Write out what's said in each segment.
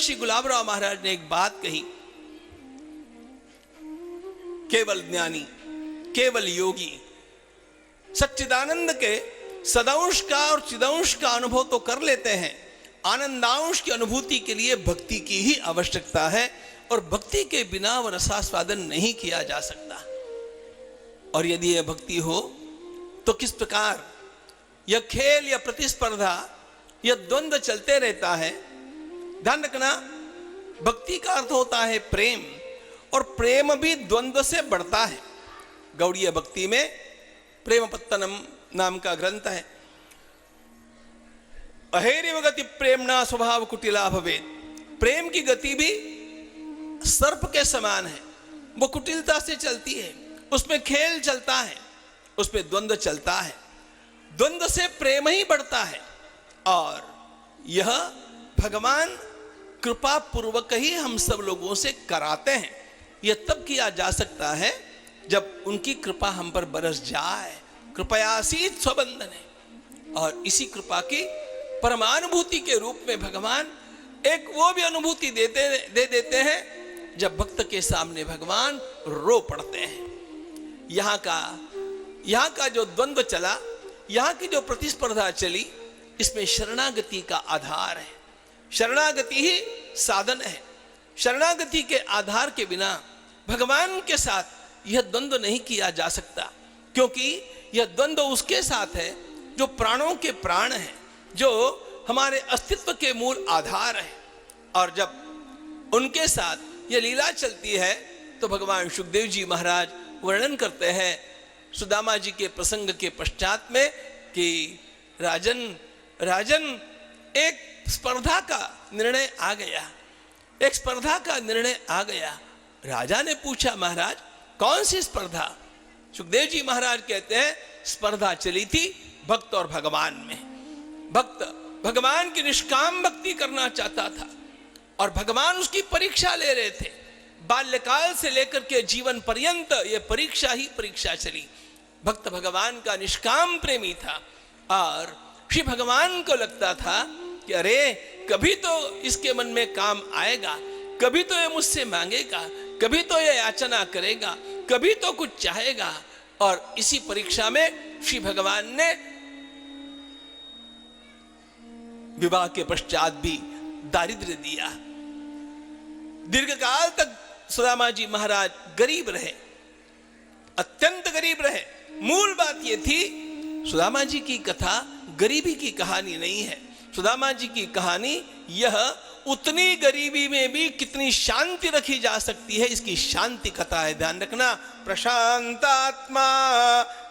श्री गुलाबराव महाराज ने एक बात कही, केवल ज्ञानी, केवल योगी सच्चिदानंद के सदांश का और चिदांश का अनुभव तो कर लेते हैं, आनंदांश की अनुभूति के लिए भक्ति की ही आवश्यकता है, और भक्ति के बिना वह रसास्वादन नहीं किया जा सकता। और यदि यह भक्ति हो तो किस प्रकार यह खेल या प्रतिस्पर्धा, यह द्वंद्व चलते रहता है। ध्यान रखना, भक्ति का अर्थ होता है प्रेम, और प्रेम भी द्वंद्व से बढ़ता है। गौड़ीय भक्ति में प्रेम पत्तनम नाम का ग्रंथ है। अहेरिव गति प्रेमणा स्वभाव कुटिला भवेत्। प्रेम की गति भी सर्प के समान है, वो कुटिलता से चलती है, उसमें खेल चलता है, उसमें द्वंद्व चलता है, द्वंद्व से प्रेम ही बढ़ता है। और यह भगवान कृपा पूर्वक ही हम सब लोगों से कराते हैं। यह तब किया जा सकता है जब उनकी कृपा हम पर बरस जाए। कृपयासीत स्वबंधन है, और इसी कृपा की परमानुभूति के रूप में भगवान एक वो भी अनुभूति दे देते हैं जब भक्त के सामने भगवान रो पड़ते हैं। यहाँ का जो द्वंद्व चला, यहाँ की जो प्रतिस्पर्धा चली, इसमें शरणागति का आधार है। शरणागति ही साधन है। शरणागति के आधार के बिना भगवान के साथ यह द्वंद्व नहीं किया जा सकता, क्योंकि यह द्वंद्व उसके साथ है जो प्राणों के प्राण है, जो हमारे अस्तित्व के मूल आधार है। और जब उनके साथ यह लीला चलती है तो भगवान सुखदेव जी महाराज वर्णन करते हैं सुदामा जी के प्रसंग के पश्चात में कि राजन एक स्पर्धा का निर्णय आ गया, एक स्पर्धा का निर्णय आ गया। राजा ने पूछा, महाराज कौन सी स्पर्धा? सुखदेव जी महाराज कहते हैं स्पर्धा चली थी भक्त और भगवान में। भक्त भगवान की निष्काम भक्ति करना चाहता था और भगवान उसकी परीक्षा ले रहे थे। बाल्यकाल से लेकर के जीवन पर्यंत ये परीक्षा ही परीक्षा चली। भक्त भगवान का निष्काम प्रेमी था और श्री भगवान को लगता था कि अरे कभी तो इसके मन में काम आएगा, कभी तो ये मुझसे मांगेगा, कभी तो ये याचना करेगा, कभी तो कुछ चाहेगा। और इसी परीक्षा में श्री भगवान ने विवाह के पश्चात भी दारिद्र्य दिया। दीर्घकाल तक सुदामा जी महाराज गरीब रहे, अत्यंत गरीब रहे। मूल बात यह थी, सुदामा जी की कथा गरीबी की कहानी नहीं है। सुदामा जी की कहानी यह उतनी गरीबी में भी कितनी शांति रखी जा सकती है, इसकी शांति कथा है। ध्यान रखना, प्रशांतात्मा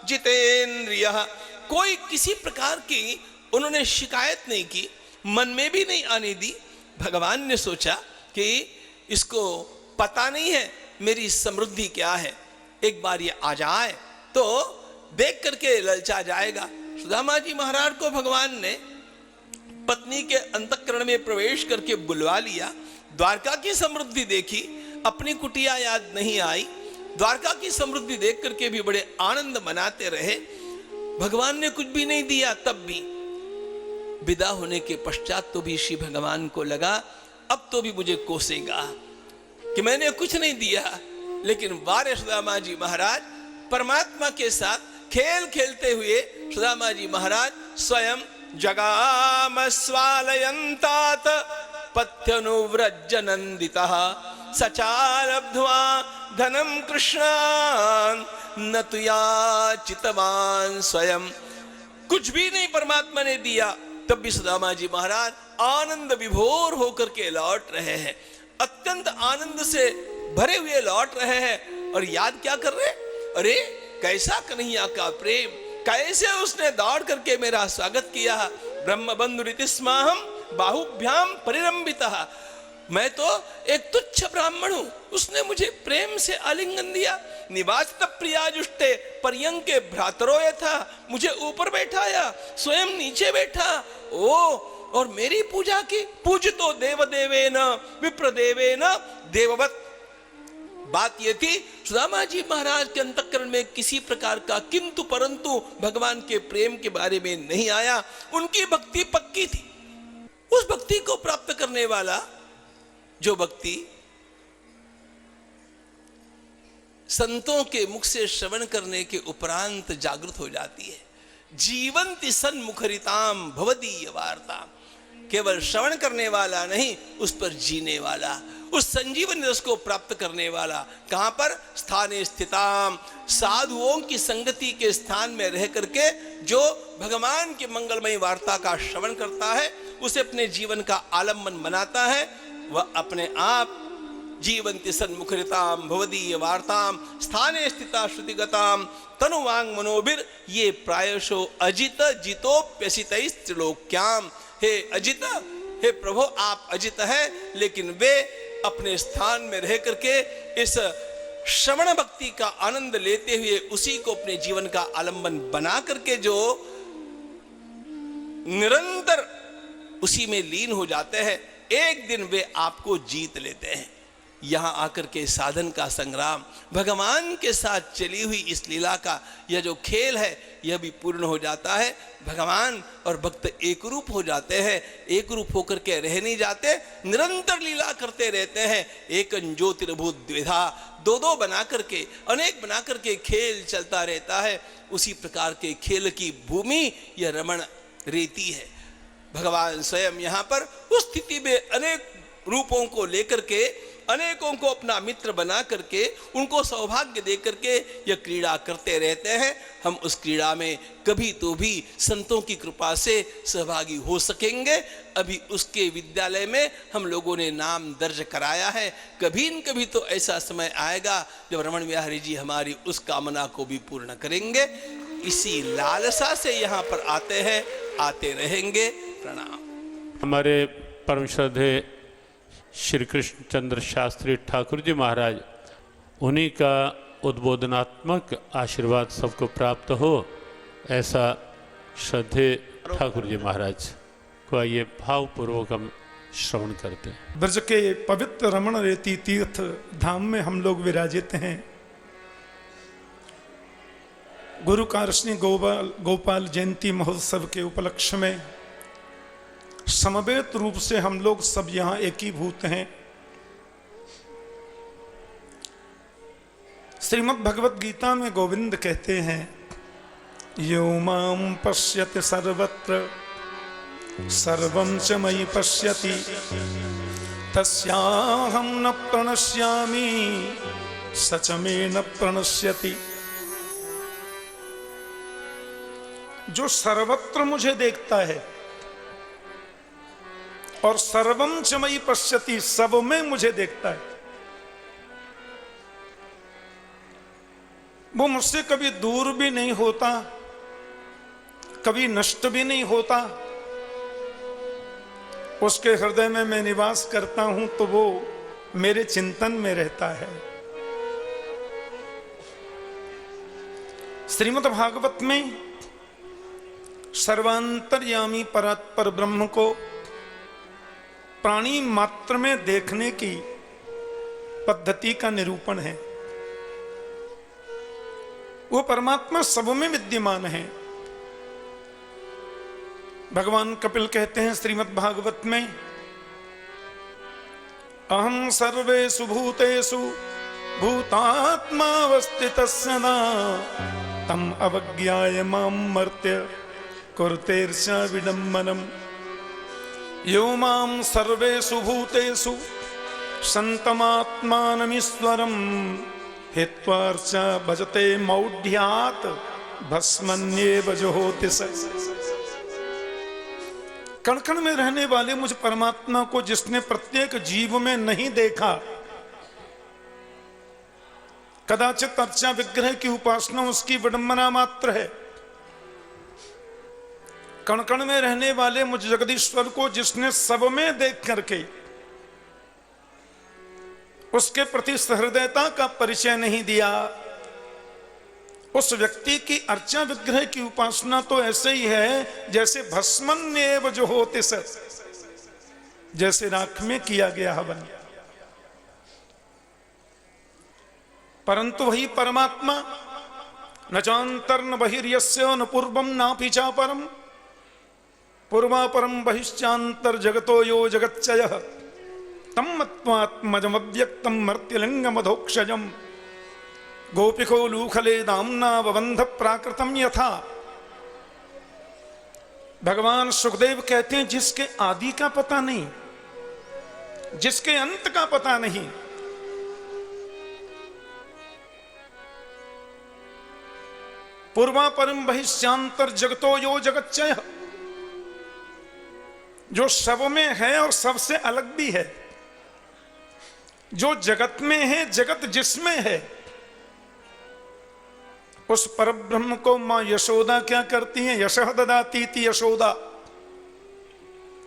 जितेंद्रिय। कोई किसी प्रकार की उन्होंने शिकायत नहीं की, मन में भी नहीं आने दी। भगवान ने सोचा कि इसको पता नहीं है मेरी समृद्धि क्या है, एक बार ये आ जाए तो देख करके ललचा जाएगा। सुदामा जी महाराज को भगवान ने पत्नी के अंतःकरण में प्रवेश करके बुलवा लिया। द्वारका की समृद्धि देखी, अपनी कुटिया याद नहीं आई। द्वारका की समृद्धि देख करके भी बड़े आनंद मनाते रहे। भगवान ने कुछ भी नहीं दिया। तब भी विदा होने के पश्चात तो भी श्री भगवान को लगा अब तो भी मुझे कोसेगा कि मैंने कुछ नहीं दिया। लेकिन वारे सुदामा जी महाराज परमात्मा के साथ खेल खेलते हुए सुदामा जी महाराज स्वयं जगाम स्वालयन्तात पथ्यनुव्रजनन्दितः सचालब्ध्वा धनम कृष्णान न तु याचितवान स्वयं। कुछ भी नहीं परमात्मा ने दिया, तब भी सुदामा जी महाराज आनंद विभोर होकर के लौट रहे हैं, अत्यंत आनंद से भरे हुए लौट रहे हैं। और याद क्या कर रहे? अरे कैसा कन्हैया का प्रेम, कैसे उसने दौड़ करके मेरा स्वागत किया। ब्रह्म बंधु रीतिस्माहम बाहुभ्याम परिरंभितः। मैं तो एक तुच्छ ब्राह्मण हूं, उसने मुझे प्रेम से आलिंगन दिया। निवाचित प्रियाजुष्टे पर्यंके भ्रातरो यथा। मुझे ऊपर बैठाया, स्वयं नीचे बैठा। ओ और मेरी पूजा की। पूजितो देवदेवेन विप्रदेवेन देववत्। बात यह थी सुदामा जी महाराज के अंतःकरण में किसी प्रकार का किंतु परंतु भगवान के प्रेम के बारे में नहीं आया। उनकी भक्ति पक्की थी। उस भक्ति को प्राप्त करने वाला जो भक्ति संतों के मुख से श्रवण करने के उपरांत जागृत हो जाती है। जीवंति सन्मुखरिताम भवदीय वार्ता, केवल श्रवण करने वाला नहीं, उस पर जीने वाला, उस संजीवन रस को प्राप्त करने वाला। कहां पर? स्थाने स्थिताम, साधुओं की संगति के स्थान में रह करके जो भगवान की मंगलमयी वार्ता का श्रवण करता है, उसे अपने जीवन का आलम्बन बनाता है, वह अपने आप जीवंति सन्मुखरिताम भवदीय वार्ताम स्थाने स्थिता श्रुतिगताम तनुवांग मनोभिर ये प्रायशो अजित जितोप्यसितैस्त्रिलोक्याम। हे अजित, हे प्रभु आप अजित है, लेकिन वे अपने स्थान में रह करके इस श्रवण भक्ति का आनंद लेते हुए उसी को अपने जीवन का आलंबन बना करके जो निरंतर उसी में लीन हो जाते हैं, एक दिन वे आपको जीत लेते हैं। यहां आकर के साधन का संग्राम, भगवान के साथ चली हुई इस लीला का यह जो खेल है, यह भी पूर्ण हो जाता है। भगवान और भक्त एक रूप हो जाते हैं, एक रूप होकर के रह नहीं जाते, निरंतर लीला करते रहते हैं। एक ज्योतिर्भूत द्विधा, दो दो बना करके, अनेक बना करके खेल चलता रहता है। उसी प्रकार के खेल की भूमि यह रमण रेती है। भगवान स्वयं यहाँ पर उस स्थिति में अनेक रूपों को लेकर के, अनेकों को अपना मित्र बना करके, उनको सौभाग्य दे करके यह क्रीड़ा करते रहते हैं। हम उस क्रीड़ा में कभी तो भी संतों की कृपा से सहभागी हो सकेंगे। अभी उसके विद्यालय में हम लोगों ने नाम दर्ज कराया है। कभी न कभी तो ऐसा समय आएगा जब रमण बिहारी जी हमारी उस कामना को भी पूर्ण करेंगे। इसी लालसा से यहाँ पर आते हैं, आते रहेंगे। प्रणाम। हमारे परम श्रद्धेय श्री कृष्ण चंद्र शास्त्री ठाकुर जी महाराज, उन्हीं का उद्बोधनात्मक आशीर्वाद सबको प्राप्त हो, ऐसा श्रद्धेय ठाकुर जी महाराज को आइए भावपूर्वक हम श्रवण करते हैं। ब्रज के पवित्र रमण रेती तीर्थ धाम में हम लोग विराजित हैं। गुरु कारष्णी गोपाल जयंती महोत्सव के उपलक्ष्य में समवेत रूप से हम लोग सब यहाँ एकीभूत हैं। श्रीमद् भगवत गीता में गोविंद कहते हैं, यो मां पश्यति सर्वत्र सर्वं च मयि पश्यति तस्याहं न प्रणश्यामि स च मे न प्रणश्यति। जो सर्वत्र मुझे देखता है और सर्वम च मयि पश्यति, सब में मुझे देखता है, वो मुझसे कभी दूर भी नहीं होता, कभी नष्ट भी नहीं होता। उसके हृदय में मैं निवास करता हूं तो वो मेरे चिंतन में रहता है। श्रीमद् भागवत में सर्वांतर्यामी परात्पर ब्रह्म को प्राणी मात्र में देखने की पद्धति का निरूपण है। वो परमात्मा सब में विद्यमान है। भगवान कपिल कहते हैं श्रीमद् भागवत में, अहम सर्वेषु भूतेषु भूतात्मावस्थितः सदा तम अवज्ञाय मां मर्त्य कुरुतेर्षा विडम्बनम्। यो मां सर्वेषु भूतेषु सन्तमात्मानमीश्वरम् हित्वार्चा भजते मौढ्यात् भस्मन्येव जुहोति स। कण कण में रहने वाले मुझ परमात्मा को जिसने प्रत्येक जीव में नहीं देखा, कदाचित अर्चा विग्रह की उपासना उसकी विडंबना मात्र है। कण कण में रहने वाले मुझ जगदीश्वर को जिसने सब में देख करके उसके प्रति सहृदयता का परिचय नहीं दिया, उस व्यक्ति की अर्चा विग्रह की उपासना तो ऐसे ही है जैसे भस्मन्येव जुहोति स, जैसे राख में किया गया हवन। परंतु वही परमात्मा न चांतर न बहिर्यस्य न पूर्वम नापि चापरम पूर्वापरम बहिश्चांतर जगतो यो जगच्चयः तम मत्वात्मजमव्यक्तम मर्त्यलिंगमधोक्षजम गोपिको लूखले दाम्ना बबंध प्राकृतम यथा। भगवान सुखदेव कहते हैं जिसके आदि का पता नहीं, जिसके अंत का पता नहीं, पूर्वा परम बहिष्यांतर जगतो यो जगच्चय, जो सब में है और सबसे अलग भी है, जो जगत में है, जगत जिसमें है, उस परब्रह्म को मां यशोदा क्या करती हैं? यशः ददाती इति यशोदा।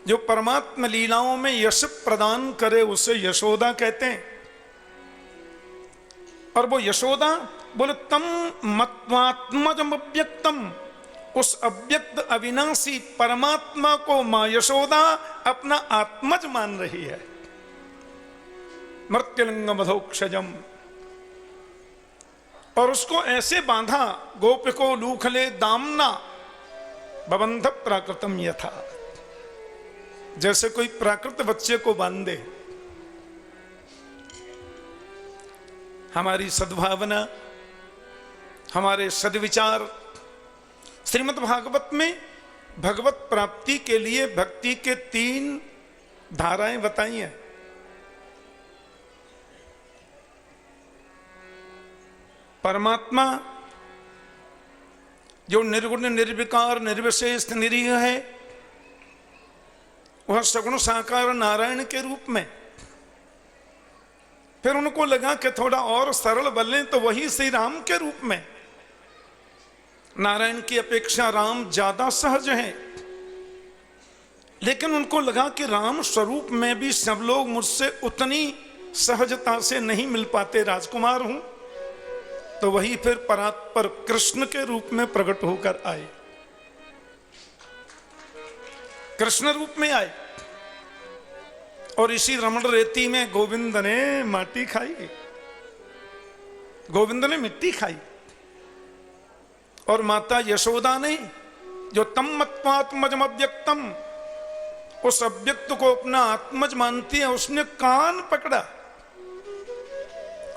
जो परमात्मा लीलाओं में यश प्रदान करे उसे यशोदा कहते हैं। और वो यशोदा बोले तम मत्वात्मजम अव्यक्तम, उस अव्यक्त अविनाशी परमात्मा को मां यशोदा अपना आत्मज मान रही है। मर्त्यलिंग मधोक्षजम, और उसको ऐसे बांधा, गोपिको लूखले दामना बबंध प्राकृतम यथा, जैसे कोई प्राकृत बच्चे को बांधे। हमारी सद्भावना, हमारे सद्विचार श्रीमद् भागवत में भगवत प्राप्ति के लिए भक्ति के 3 धाराएं बताई हैं। परमात्मा जो निर्गुण निर्विकार निर्विशेष निरीह है, वह सगुण साकार नारायण के रूप में। फिर उनको लगा कि थोड़ा और सरल बोलें तो वही श्री राम के रूप में। नारायण की अपेक्षा राम ज्यादा सहज है, लेकिन उनको लगा कि राम स्वरूप में भी सब लोग मुझसे उतनी सहजता से नहीं मिल पाते, राजकुमार हूं, तो वही फिर परात्पर कृष्ण के रूप में प्रकट होकर आए, कृष्ण रूप में आए। और इसी रमण रेती में गोविंद ने माटी खाई, गोविंद ने मिट्टी खाई। और माता यशोदा ने जो तम मत्वात्मजम अव्यक्तम, उस अव्यक्त को अपना आत्मज मानती है, उसने कान पकड़ा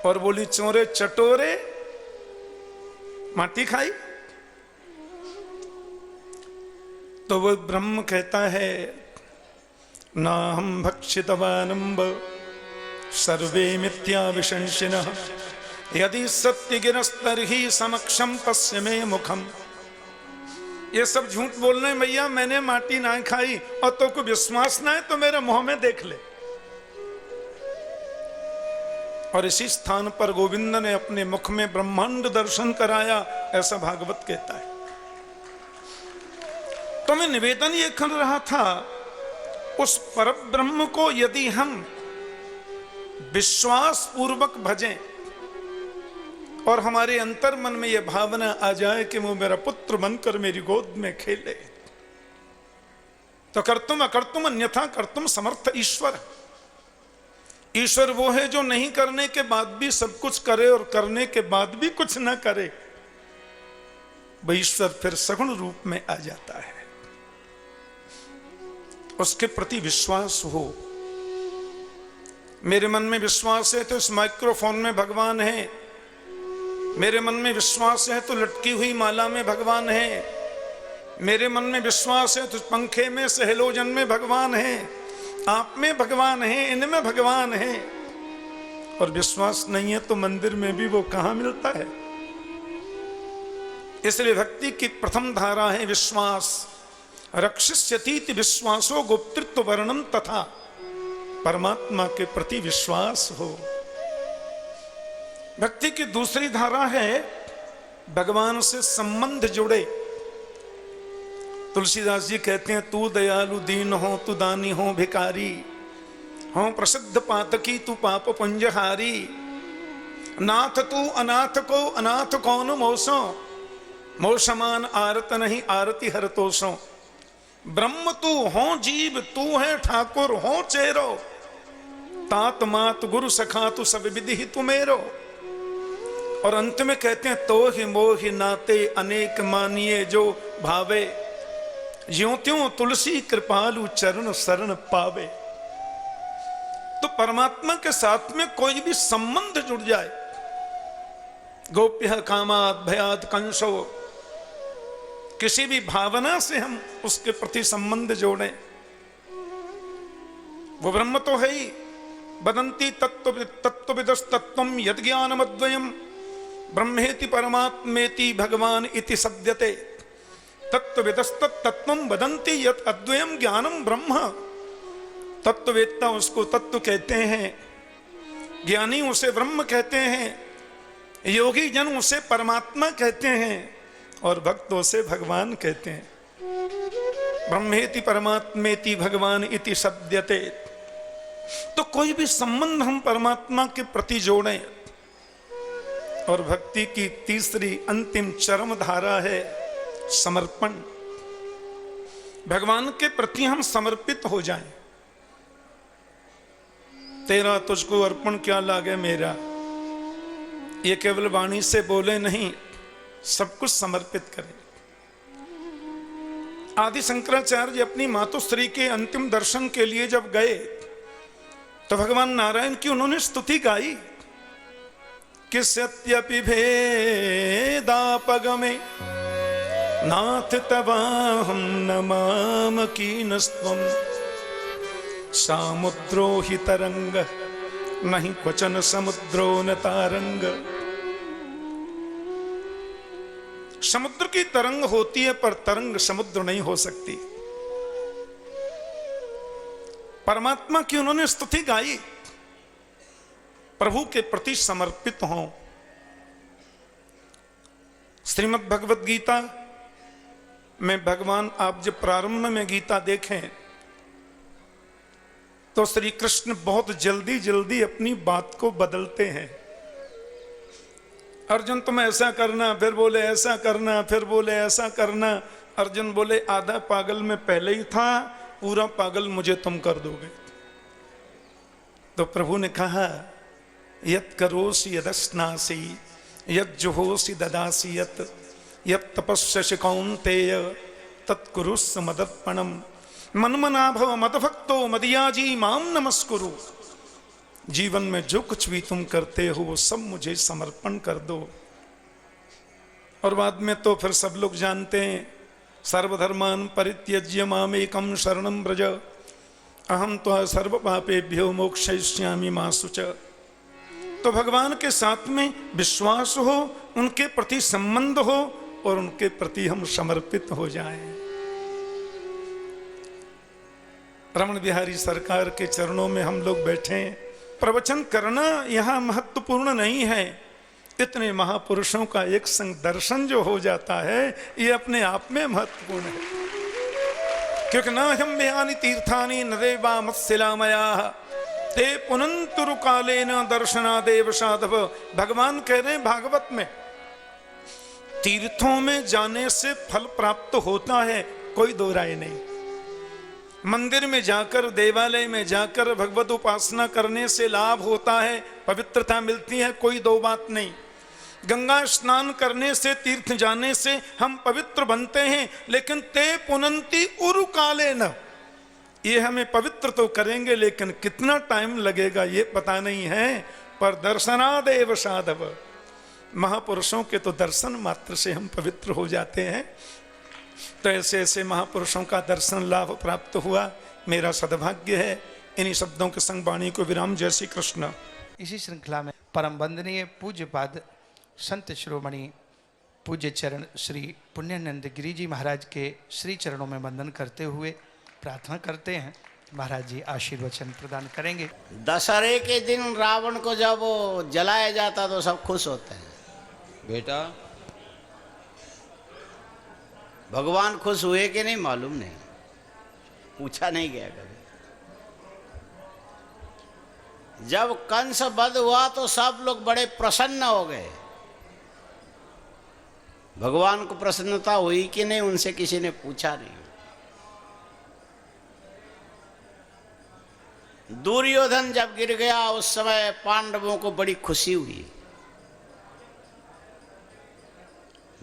और बोली चोरे चटोरे माटी खाई। तो वो ब्रह्म कहता है ना हम भक्षितवानंब सर्वे मिथ्या विशंसिनः यदि सत्य गिरस्तर्हि समक्षम पश्य मे मुखम। ये सब झूठ बोल रहे भैया, मैंने माटी ना खाई, और तो को विश्वास ना है तो मेरे मुंह में देख ले। और इसी स्थान पर गोविंद ने अपने मुख में ब्रह्मांड दर्शन कराया, ऐसा भागवत कहता है। तो मैं निवेदन ये कर रहा था, उस परब्रह्म को यदि हम विश्वास पूर्वक भजें और हमारे अंतर मन में यह भावना आ जाए कि वो मेरा पुत्र बनकर मेरी गोद में खेले, तो कर्तुम अकर्तुम अन्यथा कर्तुम समर्थ ईश्वर। ईश्वर वो है जो नहीं करने के बाद भी सब कुछ करे और करने के बाद भी कुछ ना करे। वह ईश्वर फिर सगुण रूप में आ जाता है। उसके प्रति विश्वास हो। मेरे मन में विश्वास है तो इस माइक्रोफोन में भगवान है, मेरे मन में विश्वास है तो लटकी हुई माला में भगवान है, मेरे मन में विश्वास है तो पंखे में सहलोजन में भगवान है, आप में भगवान है, इनमें भगवान है। और विश्वास नहीं है तो मंदिर में भी वो कहां मिलता है। इसलिए भक्ति की प्रथम धारा है विश्वास। रक्षिष्यतीति विश्वासो गुप्तृत्व वर्णन तथा, परमात्मा के प्रति विश्वास हो। भक्ति की दूसरी धारा है भगवान से संबंध जुड़े। तुलसीदास जी कहते हैं, तू दयालु दीन हो, तू दानी हो भिकारी हो, प्रसिद्ध पातकी तू पाप पुंजहारी, नाथ तू अनाथ को अनाथ कौन मोसो, मोसमान आरत नहीं आरती हर तोसो। ब्रह्म तू हो जीव, तू है ठाकुर हो चेरो, तात मात गुरु सखा तू सब विधि ही तू मेरो। और अंत में कहते हैं, तो ही मोहि नाते अनेक मानिए जो भावे, ज्यों त्यों तुलसी कृपालु चरण शरण पावे। तो परमात्मा के साथ में कोई भी संबंध जुड़ जाए, गोप्य कामात भयात कंसो, किसी भी भावना से हम उसके प्रति संबंध जोड़ें, वो ब्रह्म तो है ही। वदंती तत्त्वविदस् तत्त्वम् यद् ज्ञानमद्वयम् ब्रह्मेति परमात्मेति भगवान इति सद्यते। तत्त्वविदस् तत्त्वम् वदंती यत् अद्वयम् ज्ञानम ब्रह्म। तत्ववेत्ता उसको तत्व कहते हैं, ज्ञानी उसे ब्रह्म कहते हैं, योगी जन उसे परमात्मा कहते हैं और भक्त उसे भगवान कहते हैं। ब्रह्मेति परमात्मेति भगवान इति सद्यते। तो कोई भी संबंध हम परमात्मा के प्रति जोड़ें। और भक्ति की तीसरी अंतिम चरम धारा है समर्पण। भगवान के प्रति हम समर्पित हो जाएं। तेरा तुझको अर्पण क्या लागे मेरा, ये केवल वाणी से बोले नहीं, सब कुछ समर्पित करें। आदि शंकराचार्य अपनी मातुश्री के अंतिम दर्शन के लिए जब गए तो भगवान नारायण की उन्होंने स्तुति गाई कि सत्यपि भेदापगमे नाथ तवाहं नमाम कीनस्त्वं सामुद्रो हि तरंग नहीं क्वचन समुद्रो न तारंग। समुद्र की तरंग होती है पर तरंग समुद्र नहीं हो सकती। परमात्मा की उन्होंने स्तुति गाई, प्रभु के प्रति समर्पित हों। श्रीमद् भगवद गीता में भगवान, आप जब प्रारंभ में गीता देखें तो श्री कृष्ण बहुत जल्दी जल्दी अपनी बात को बदलते हैं। अर्जुन तुम ऐसा करना, फिर बोले ऐसा करना, फिर बोले ऐसा करना। अर्जुन बोले आधा पागल में पहले ही था, पूरा पागल मुझे तुम कर दोगे। तो प्रभु ने कहा यत् करोसि यदश्नासि यत् जुहोसि ददासि यत् तपस्यसि कौन्तेय तत्कुरुस्व मदर्पणम् मन्मनाभव मदभक्तो मदयाजी माम नमस्कुरु। जीवन में जो कुछ भी तुम करते हो वो सब मुझे समर्पण कर दो। और बाद में तो फिर सब लोग जानते हैं, सर्वधर्मान परित्यज्य मामेकं शरणं व्रज अहम त्वा सर्व पापेभ्यो मोक्षयिष्यामि मा शुच। तो भगवान के साथ में विश्वास हो, उनके प्रति संबंध हो और उनके प्रति हम समर्पित हो जाएं। रमण बिहारी सरकार के चरणों में हम लोग बैठे। प्रवचन करना यहाँ महत्वपूर्ण नहीं है, इतने महापुरुषों का एक संग दर्शन जो हो जाता है ये अपने आप में महत्वपूर्ण है। क्योंकि न हम बेहानि तीर्थानि न देवा मत्स्यलामया ते पुनंतुरु काले न दर्शनादेव साधव। भगवान कह रहे हैं भागवत में, तीर्थों में जाने से फल प्राप्त होता है, कोई दो राय नहीं। मंदिर में जाकर, देवालय में जाकर भगवत उपासना करने से लाभ होता है, पवित्रता मिलती है, कोई दो बात नहीं। गंगा स्नान करने से, तीर्थ जाने से हम पवित्र बनते हैं, लेकिन ते पुनंती उरु काले न, ये हमें पवित्र तो करेंगे लेकिन कितना टाइम लगेगा ये पता नहीं है। पर दर्शनादेव साधव, महापुरुषों के तो दर्शन मात्र से हम पवित्र हो जाते हैं। तो ऐसे ऐसे महापुरुषों का दर्शन लाभ प्राप्त हुआ, मेरा सद्भाग्य है। इन्हीं शब्दों के संग वाणी को विराम। जय श्री कृष्ण। इसी श्रृंखला में परम वंदनीय पूज्यपाद संत शिरोमणि पूज्य चरण श्री पुण्यानंद गिरी जी महाराज के श्री चरणों में वंदन करते हुए प्रार्थना करते हैं महाराज जी आशीर्वचन प्रदान करेंगे। दशहरे के दिन रावण को जब जलाया जाता तो सब खुश होते हैं। बेटा भगवान खुश हुए कि नहीं मालूम नहीं, पूछा नहीं गया कभी। जब कंस वध हुआ तो सब लोग बड़े प्रसन्न हो गए। भगवान को प्रसन्नता हुई कि नहीं उनसे किसी ने पूछा नहीं। दुर्योधन जब गिर गया उस समय पांडवों को बड़ी खुशी हुई।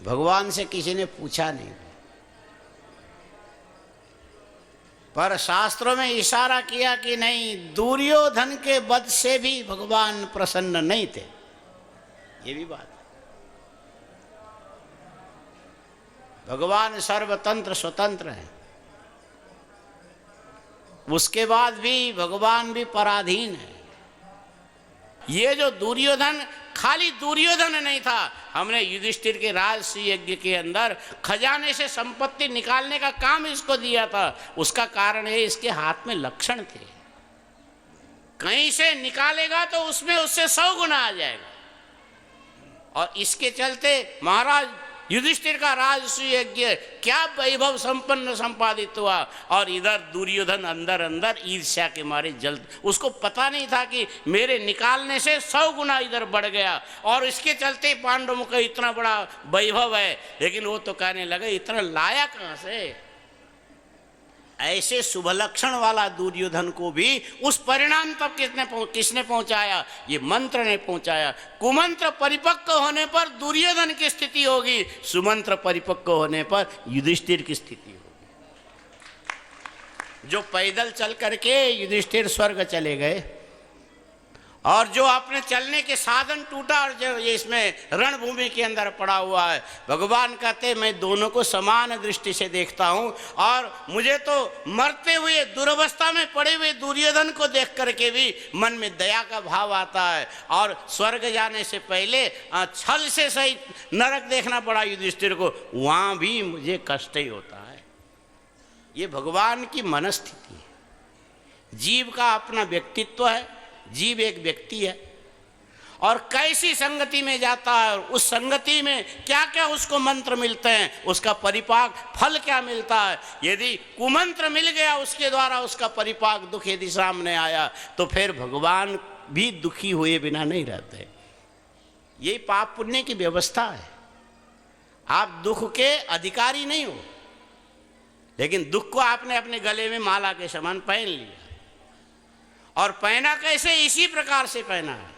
भगवान से किसी ने पूछा नहीं। पर शास्त्रों में इशारा किया कि नहीं, दुर्योधन के वध से भी भगवान प्रसन्न नहीं थे। ये भी बात है। भगवान सर्वतंत्र स्वतंत्र है, उसके बाद भी भगवान भी पराधीन है। ये जो दुर्योधन, खाली दुर्योधन नहीं था, हमने युधिष्ठिर के राजसूय यज्ञ के अंदर खजाने से संपत्ति निकालने का काम इसको दिया था। उसका कारण है इसके हाथ में लक्षण थे, कहीं से निकालेगा तो उसमें उससे 100 गुना आ जाएगा। और इसके चलते महाराज युधिष्ठिर का राजसूय यज्ञ क्या वैभव संपन्न संपादित हुआ। और इधर दुर्योधन अंदर अंदर ईर्ष्या के मारे जल्द, उसको पता नहीं था कि मेरे निकालने से 100 गुना इधर बढ़ गया। और इसके चलते पांडवों का इतना बड़ा वैभव है, लेकिन वो तो कहने लगे इतना लाया कहाँ से। ऐसे शुभ लक्षण वाला दुर्योधन को भी उस परिणाम तक किसने पहुंचाया? ये मंत्र ने पहुंचाया। कुमंत्र परिपक्व होने पर दुर्योधन की स्थिति होगी, सुमंत्र परिपक्व होने पर युधिष्ठिर की स्थिति होगी। जो पैदल चल करके युधिष्ठिर स्वर्ग चले गए, और जो अपने चलने के साधन टूटा और जो ये इसमें रणभूमि के अंदर पड़ा हुआ है, भगवान कहते मैं दोनों को समान दृष्टि से देखता हूँ। और मुझे तो मरते हुए दुर्अवस्था में पड़े हुए दुर्योधन को देख करके भी मन में दया का भाव आता है। और स्वर्ग जाने से पहले छल से सही नरक देखना पड़ा युधिष्ठिर को, वहाँ भी मुझे कष्ट ही होता है। ये भगवान की मनस्थिति है। जीव का अपना व्यक्तित्व है, जीव एक व्यक्ति है, और कैसी संगति में जाता है, उस संगति में क्या क्या उसको मंत्र मिलते हैं, उसका परिपाक फल क्या मिलता है। यदि कुमंत्र मिल गया, उसके द्वारा उसका परिपाक दुख यदि सामने आया, तो फिर भगवान भी दुखी हुए बिना नहीं रहते। यही पाप पुण्य की व्यवस्था है। आप दुख के अधिकारी नहीं हो, लेकिन दुख को आपने अपने गले में माला के समान पहन लिया। और पहना कैसे? इसी प्रकार से पहना है।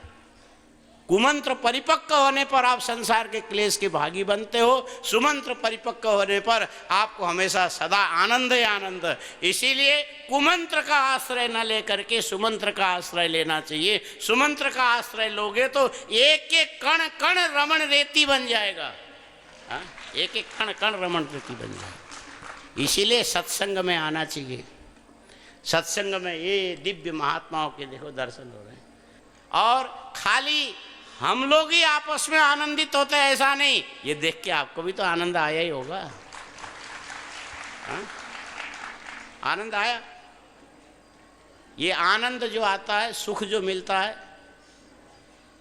कुमंत्र परिपक्व होने पर आप संसार के क्लेश के भागी बनते हो, सुमंत्र परिपक्व होने पर आपको हमेशा सदा आनंद ही आनंद। इसीलिए कुमंत्र का आश्रय न लेकर के सुमंत्र का आश्रय लेना चाहिए। सुमंत्र का आश्रय लोगे तो एक एक कण कण रमण रेती बन जाएगा। एक एक कण कण रमण रेती बन जाएगा। इसीलिए सत्संग में आना चाहिए। सत्संग में ये दिव्य महात्माओं के देखो दर्शन हो रहे हैं, और खाली हम लोग ही आपस में आनंदित होते हैं ऐसा नहीं, ये देख के आपको भी तो आनंद आया ही होगा। आनंद आया। ये आनंद जो आता है, सुख जो मिलता है,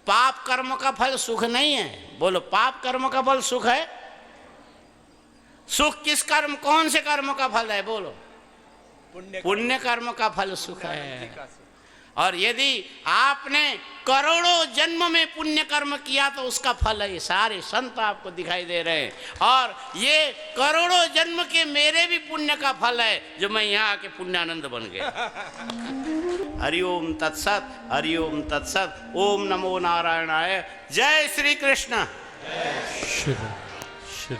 पाप कर्म का फल सुख नहीं है। बोलो, पाप कर्म का फल सुख है? सुख किस कर्म, कौन से कर्म का फल है? बोलो, पुण्य कर्म का फल सुख है। और यदि आपने करोड़ों जन्म में पुण्य कर्म किया तो उसका फल है। सारे संत आपको दिखाई दे रहे हैं, और ये करोड़ों जन्म के मेरे भी पुण्य का फल है, जो मैं यहाँ आके पुण्यानंद बन गया। हरिओम तत्सत, हरिओम तत्सत। ओम नमो नारायणाय। जय श्री कृष्ण। श्री